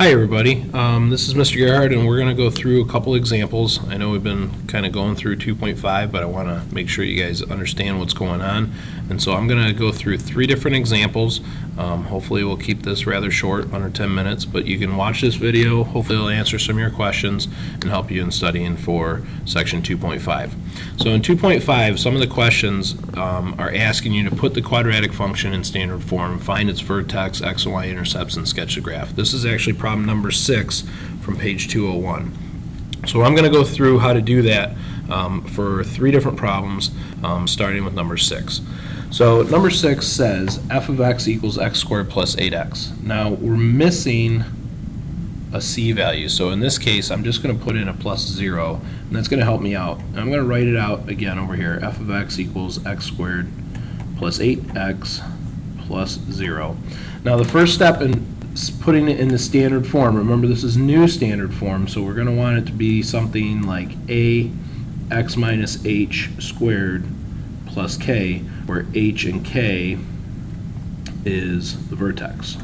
Hi everybody, this is Mr. Gerhard and we're going to go through a couple examples. I know we've been kind of going through 2.5, but I want to make sure you guys understand what's going on. And so I'm going to go through 3 different examples. Hopefully we'll keep this rather short, under 10 minutes, but you can watch this video. Hopefully it'll answer some of your questions and help you in studying for section 2.5. So in 2.5, some of the questions are asking you to put the quadratic function in standard form, find its vertex, x and y intercepts, and sketch the graph. This is actually problem number 6 from page 201. So I'm going to go through how to do that for 3 different problems, starting with number 6. So number 6 says f of x equals x squared plus 8x. Now we're missing a c value, so in this case I'm just going to put in a plus 0, and that's going to help me out. And I'm going to write it out again over here. F of x equals x squared plus 8x plus 0. Now the first step in putting it in the standard form, remember this is new standard form, so we're going to want it to be something like a x minus h squared plus k, where h and k is the vertex.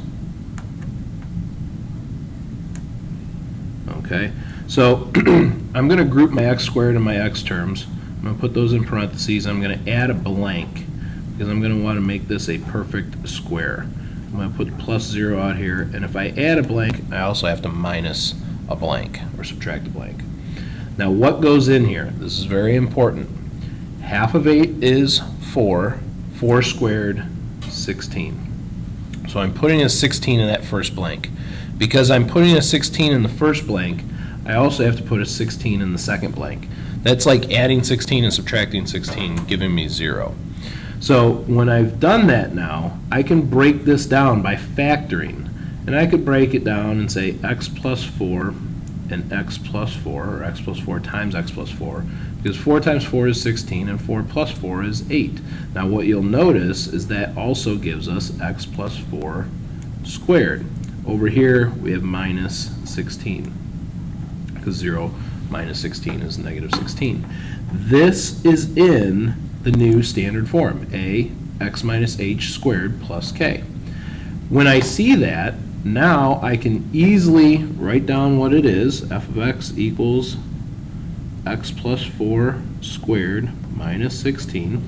Okay, so I'm going to group my x squared and my x terms. I'm going to put those in parentheses. I'm going to add a blank because I'm going to want to make this a perfect square. I'm going to put plus 0 out here, and if I add a blank, I also have to minus a blank or subtract a blank. Now what goes in here? This is very important. Half of 8 is 4. 4 squared, 16. So I'm putting a 16 in that first blank. Because I'm putting a 16 in the first blank, I also have to put a 16 in the second blank. That's like adding 16 and subtracting 16, giving me 0. So when I've done that now, I can break this down by factoring. And I could break it down and say x plus 4 and x plus 4, or x plus 4 times x plus 4, because 4 times 4 is 16 and 4 plus 4 is 8. Now what you'll notice is that also gives us x plus 4 squared. Over here we have minus 16, because 0 minus 16 is negative 16. This is in the new standard form, a x minus h squared plus k. When I see that, now I can easily write down what it is. F of x equals x plus 4 squared minus 16.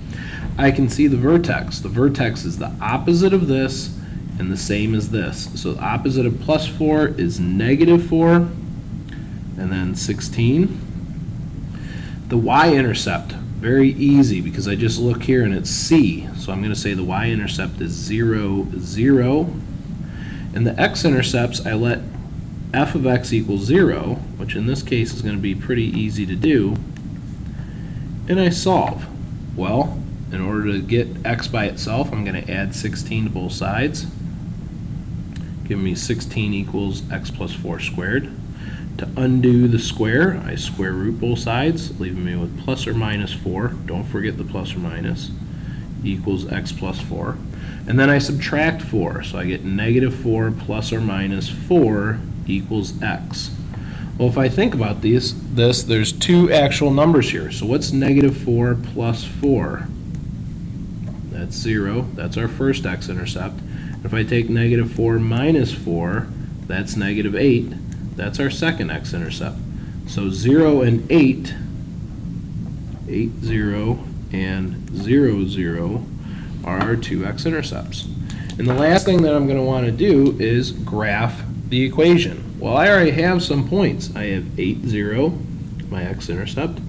I can see the vertex. The vertex is the opposite of this and the same as this. So the opposite of plus 4 is negative 4, and then 16. The y-intercept, very easy because I just look here and it's c. So I'm going to say the y-intercept is 0, 0. And the x-intercepts, I let f of x equals 0, which in this case is going to be pretty easy to do, and I solve. Well, in order to get x by itself, I'm going to add 16 to both sides. Give me 16 equals x plus 4 squared. To undo the square, I square root both sides, leaving me with plus or minus 4. Don't forget the plus or minus. Equals x plus 4. And then I subtract 4, so I get negative 4 plus or minus 4 equals x. Well, if I think about this, there's 2 actual numbers here. So what's negative 4 plus 4? That's 0. That's our first x-intercept. If I take negative 4 minus 4, that's negative 8. That's our second x-intercept. So 0 and 8, 8, 0, and 0, 0 are our 2 x-intercepts. And the last thing that I'm going to want to do is graph the equation. Well, I already have some points. I have 8, 0, my x-intercept.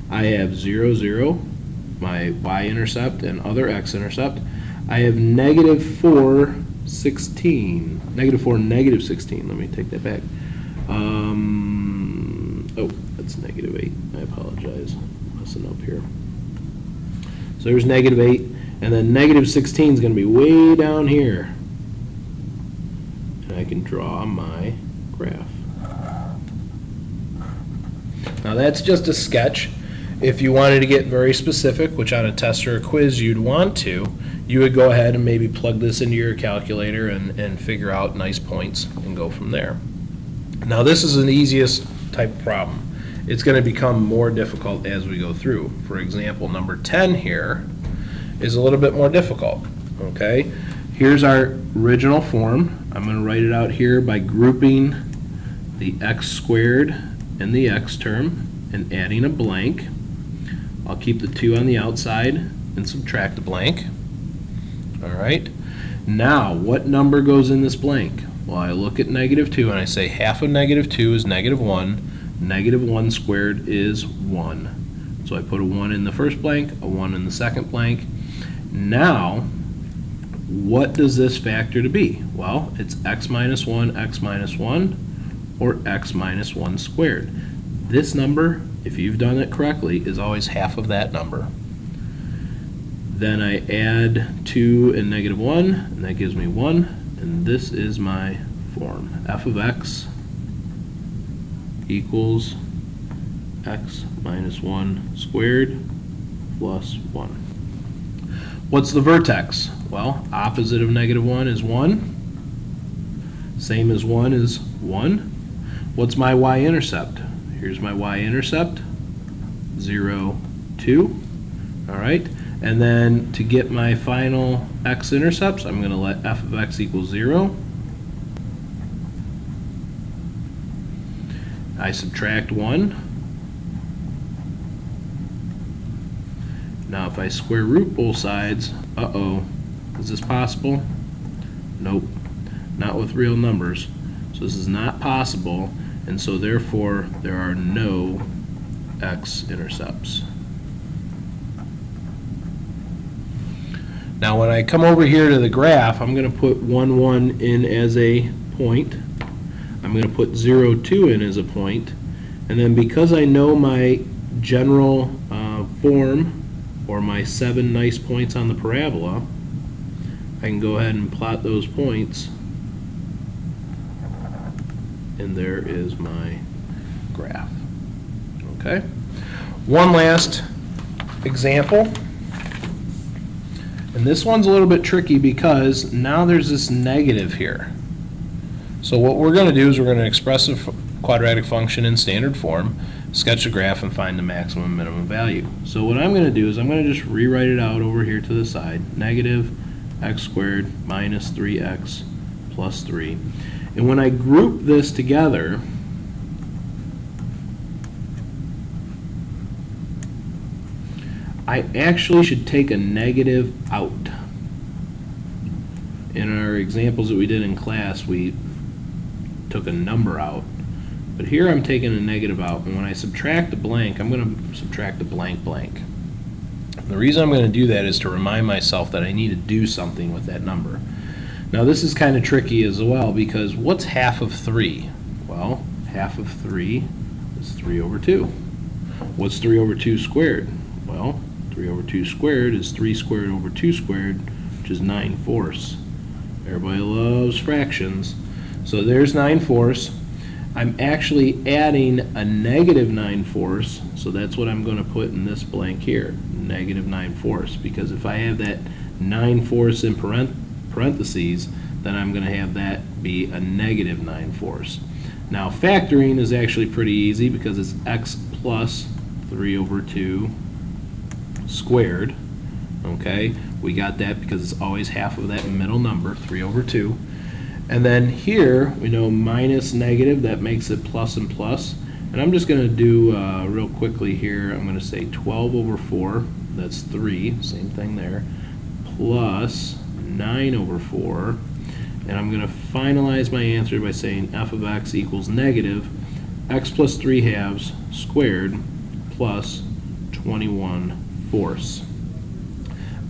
I have 0, 0, my y-intercept and other x-intercept. I have negative 4, 16. Negative 4, negative 16. Let me take that back. Oh, that's negative 8. I apologize. I'm messing up here. So there's negative 8, and then negative 16 is going to be way down here. And I can draw my graph. Now that's just a sketch. If you wanted to get very specific, which on a test or a quiz you'd want to, you would go ahead and maybe plug this into your calculator and figure out nice points and go from there. Now this is the easiest type of problem. It's going to become more difficult as we go through. For example, number 10 here is a little bit more difficult. Okay, here's our original form. I'm going to write it out here by grouping the x squared and the x term and adding a blank. I'll keep the 2 on the outside and subtract the blank. All right. Now, what number goes in this blank? Well, I look at -2 and I say half of -2 is -1. -1 squared is 1. So I put a 1 in the first blank, a 1 in the second blank. Now, what does this factor to be? Well, it's x minus 1, or x minus 1 squared. This number, if you've done it correctly, is always half of that number. Then I add 2 and -1, and that gives me 1, and this is my form. F of x equals x minus 1 squared plus 1. What's the vertex? Well, opposite of -1 is 1. Same as 1 is 1. What's my y-intercept? Here's my y-intercept, 0, 2. All right. And then to get my final x-intercepts, I'm going to let f of x equal 0. I subtract 1. Now if I square root both sides, is this possible? Nope, not with real numbers. So this is not possible, and so therefore there are no x-intercepts. Now when I come over here to the graph, I'm going to put 1, 1 in as a point. I'm going to put 0, 2 in as a point. And then because I know my general form, or my 7 nice points on the parabola, I can go ahead and plot those points. And there is my graph. Okay? One last example. And this one's a little bit tricky because now there's this negative here. So what we're going to do is we're going to express a quadratic function in standard form, sketch a graph, and find the maximum and minimum value. So what I'm going to do is I'm going to just rewrite it out over here to the side. Negative x squared minus 3x plus 3. And when I group this together, I actually should take a negative out. In our examples that we did in class, we took a number out. But here I'm taking a negative out, and when I subtract the blank, I'm going to subtract the blank blank. The reason I'm going to do that is to remind myself that I need to do something with that number. Now this is kind of tricky as well, because what's half of 3? Well, half of 3 is 3 over 2. What's 3 over 2 squared? Well, 3 over 2 squared is 3 squared over 2 squared, which is 9/4. Everybody loves fractions. So there's 9/4. I'm actually adding a negative 9/4, so that's what I'm going to put in this blank here, negative 9/4, because if I have that 9/4 in parentheses, then I'm going to have that be a negative 9/4. Now factoring is actually pretty easy because it's x plus 3 over 2 squared. Okay, we got that because it's always half of that middle number, 3 over 2. And then here, we know minus negative, that makes it plus and plus. And I'm just going to do real quickly here, I'm going to say 12 over 4, that's 3, same thing there, plus 9 over 4. And I'm going to finalize my answer by saying f of x equals negative x plus 3/2 squared plus 21/4.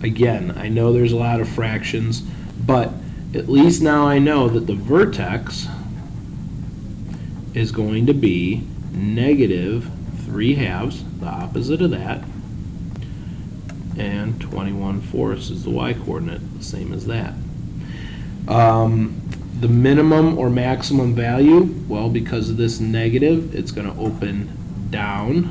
Again, I know there's a lot of fractions, but at least now I know that the vertex is going to be negative 3/2, the opposite of that, and 21/4 is the y-coordinate, the same as that. The minimum or maximum value, well, because of this negative, it's going to open down,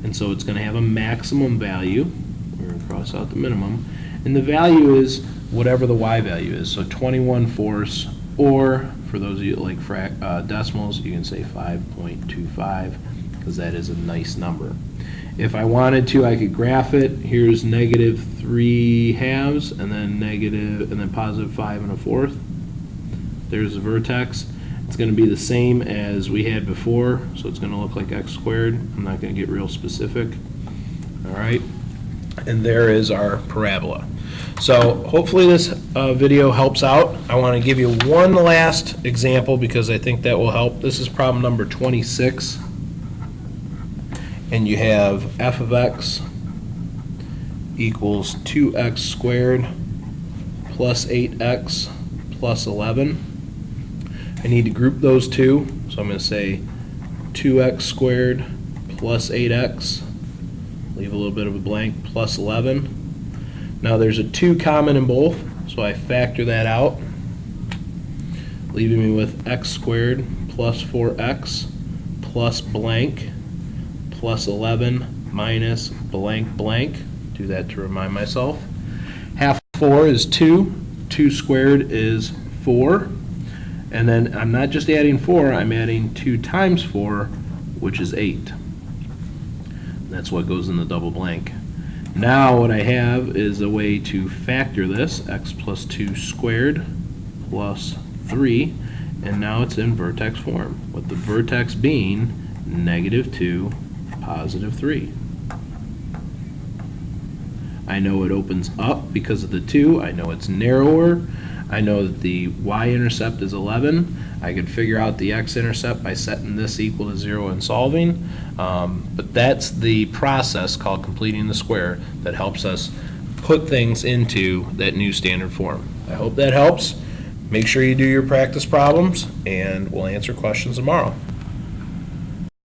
and so it's going to have a maximum value. We're going to cross out the minimum, and the value is whatever the y value is, so 21/4, or for those of you that like decimals, you can say 5.25, because that is a nice number. If I wanted to, I could graph it. Here's negative 3/2, and then negative, and then positive 5 1/4. There's the vertex. It's going to be the same as we had before, so it's going to look like x squared. I'm not going to get real specific. All right, and there is our parabola. So hopefully this video helps out. I want to give you one last example because I think that will help. This is problem number 26, and you have f of x equals 2x squared plus 8x plus 11. I need to group those two, so I'm going to say 2x squared plus 8x, leave a little bit of a blank, plus 11. Now there's a 2 common in both, so I factor that out, leaving me with x squared plus 4x plus blank plus 11 minus blank blank. Do that to remind myself. Half 4 is 2. 2 squared is 4. And then I'm not just adding 4, I'm adding 2 times 4, which is 8. That's what goes in the double blank. Now what I have is a way to factor this, x plus 2 squared plus 3, and now it's in vertex form, with the vertex being -2, +3. I know it opens up because of the 2. I know it's narrower. I know that the y-intercept is 11. I could figure out the x-intercept by setting this equal to 0 and solving. But that's the process called completing the square that helps us put things into that new standard form. I hope that helps. Make sure you do your practice problems, and we'll answer questions tomorrow.